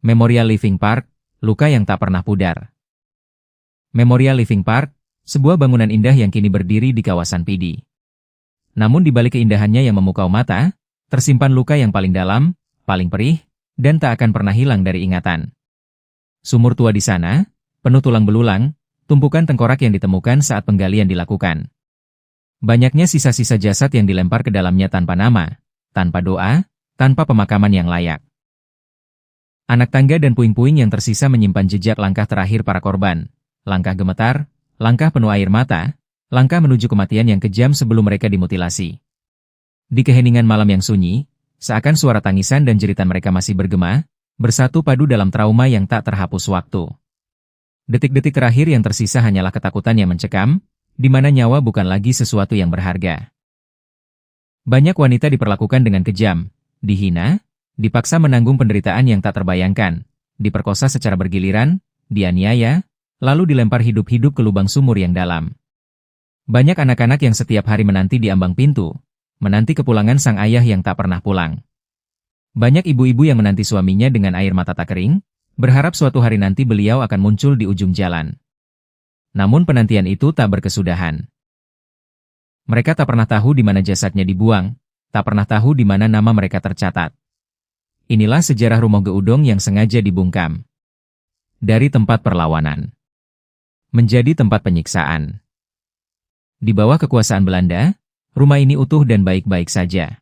Memorial Living Park, luka yang tak pernah pudar. Memorial Living Park, sebuah bangunan indah yang kini berdiri di kawasan Pidi. Namun di balik keindahannya yang memukau mata, tersimpan luka yang paling dalam, paling perih, dan tak akan pernah hilang dari ingatan. Sumur tua di sana, penuh tulang belulang, tumpukan tengkorak yang ditemukan saat penggalian dilakukan. Banyaknya sisa-sisa jasad yang dilempar ke dalamnya tanpa nama, tanpa doa, tanpa pemakaman yang layak. Anak tangga dan puing-puing yang tersisa menyimpan jejak langkah terakhir para korban, langkah gemetar, langkah penuh air mata, langkah menuju kematian yang kejam sebelum mereka dimutilasi. Di keheningan malam yang sunyi, seakan suara tangisan dan jeritan mereka masih bergema, bersatu padu dalam trauma yang tak terhapus waktu. Detik-detik terakhir yang tersisa hanyalah ketakutan yang mencekam, di mana nyawa bukan lagi sesuatu yang berharga. Banyak wanita diperlakukan dengan kejam, dihina, dipaksa menanggung penderitaan yang tak terbayangkan, diperkosa secara bergiliran, dianiaya, lalu dilempar hidup-hidup ke lubang sumur yang dalam. Banyak anak-anak yang setiap hari menanti di ambang pintu, menanti kepulangan sang ayah yang tak pernah pulang. Banyak ibu-ibu yang menanti suaminya dengan air mata tak kering, berharap suatu hari nanti beliau akan muncul di ujung jalan. Namun penantian itu tak berkesudahan. Mereka tak pernah tahu di mana jasadnya dibuang, tak pernah tahu di mana nama mereka tercatat. Inilah sejarah Rumah Geudong yang sengaja dibungkam. Dari tempat perlawanan menjadi tempat penyiksaan. Di bawah kekuasaan Belanda, rumah ini utuh dan baik-baik saja.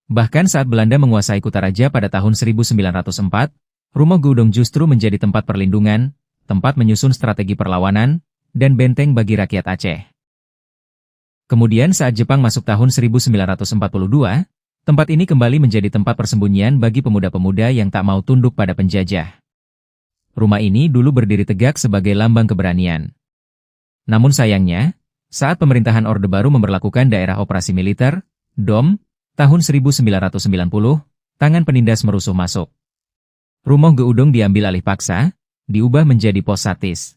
Bahkan saat Belanda menguasai Kutaraja pada tahun 1904, Rumah Geudong justru menjadi tempat perlindungan, tempat menyusun strategi perlawanan, dan benteng bagi rakyat Aceh. Kemudian saat Jepang masuk tahun 1942, tempat ini kembali menjadi tempat persembunyian bagi pemuda-pemuda yang tak mau tunduk pada penjajah. Rumah ini dulu berdiri tegak sebagai lambang keberanian. Namun sayangnya, saat pemerintahan Orde Baru memberlakukan daerah operasi militer, DOM, tahun 1990, tangan penindas merusuh masuk. Rumah Geudong diambil alih paksa, diubah menjadi pos satis.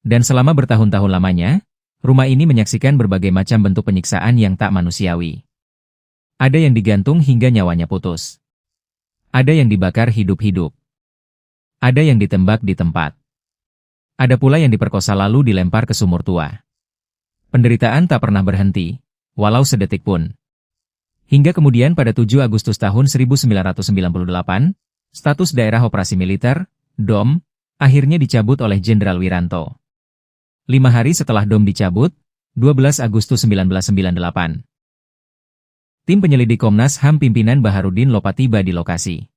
Dan selama bertahun-tahun lamanya, rumah ini menyaksikan berbagai macam bentuk penyiksaan yang tak manusiawi. Ada yang digantung hingga nyawanya putus. Ada yang dibakar hidup-hidup. Ada yang ditembak di tempat. Ada pula yang diperkosa lalu dilempar ke sumur tua. Penderitaan tak pernah berhenti, walau sedetik pun. Hingga kemudian pada 7 Agustus tahun 1998, status daerah operasi militer, DOM, akhirnya dicabut oleh Jenderal Wiranto. 5 hari setelah DOM dicabut, 12 Agustus 1998. Tim penyelidik Komnas HAM pimpinan Baharudin Lopa tiba di lokasi.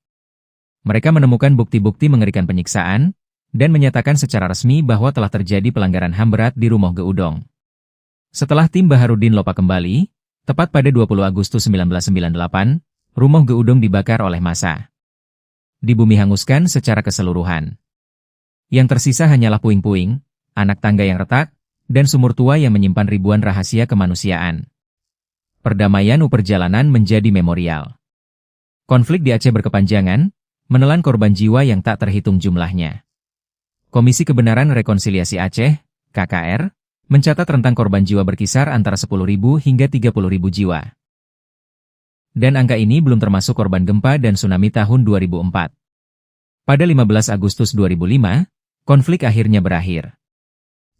Mereka menemukan bukti-bukti mengerikan penyiksaan, dan menyatakan secara resmi bahwa telah terjadi pelanggaran HAM berat di Rumah Geudong. Setelah tim Baharudin Lopa kembali, tepat pada 20 Agustus 1998, Rumah Geudong dibakar oleh massa. Dibumi hanguskan secara keseluruhan. Yang tersisa hanyalah puing-puing, anak tangga yang retak, dan sumur tua yang menyimpan ribuan rahasia kemanusiaan. Perdamaian perjalanan menjadi memorial. Konflik di Aceh berkepanjangan, menelan korban jiwa yang tak terhitung jumlahnya. Komisi Kebenaran Rekonsiliasi Aceh, KKR, mencatat rentang korban jiwa berkisar antara 10.000 hingga 30.000 jiwa. Dan angka ini belum termasuk korban gempa dan tsunami tahun 2004. Pada 15 Agustus 2005, konflik akhirnya berakhir.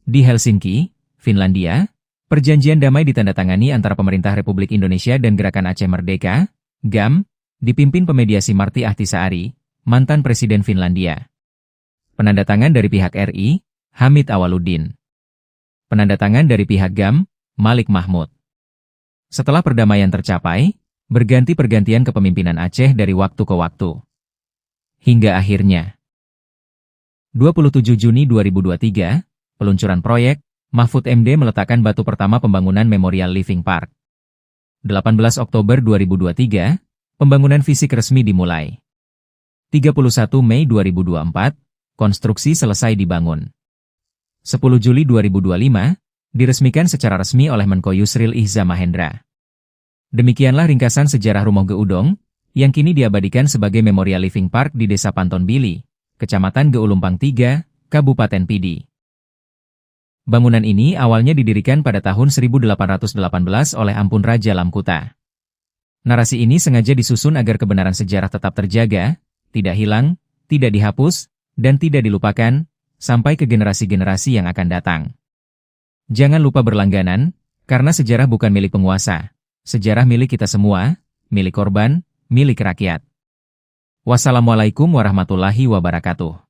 Di Helsinki, Finlandia, perjanjian damai ditandatangani antara Pemerintah Republik Indonesia dan Gerakan Aceh Merdeka, GAM, dipimpin pemediasi Marty Ahtisaari, mantan Presiden Finlandia. Penandatangan dari pihak RI, Hamid Awaludin. Penandatangan dari pihak GAM, Malik Mahmud. Setelah perdamaian tercapai, berganti-pergantian kepemimpinan Aceh dari waktu ke waktu. Hingga akhirnya, 27 Juni 2023, peluncuran proyek, Mahfud MD meletakkan batu pertama pembangunan Memorial Living Park. 18 Oktober 2023, pembangunan fisik resmi dimulai. 31 Mei 2024, konstruksi selesai dibangun. 10 Juli 2025, diresmikan secara resmi oleh Menko Yusril Ihza Mahendra. Demikianlah ringkasan sejarah Rumah Geudong, yang kini diabadikan sebagai Memorial Living Park di Desa Panton Bili, Kecamatan Geulumpang 3, Kabupaten Pidi. Bangunan ini awalnya didirikan pada tahun 1818 oleh Ampun Raja Lamkuta. Narasi ini sengaja disusun agar kebenaran sejarah tetap terjaga, tidak hilang, tidak dihapus, dan tidak dilupakan, sampai ke generasi-generasi yang akan datang. Jangan lupa berlangganan, karena sejarah bukan milik penguasa. Sejarah milik kita semua, milik korban, milik rakyat. Wassalamualaikum warahmatullahi wabarakatuh.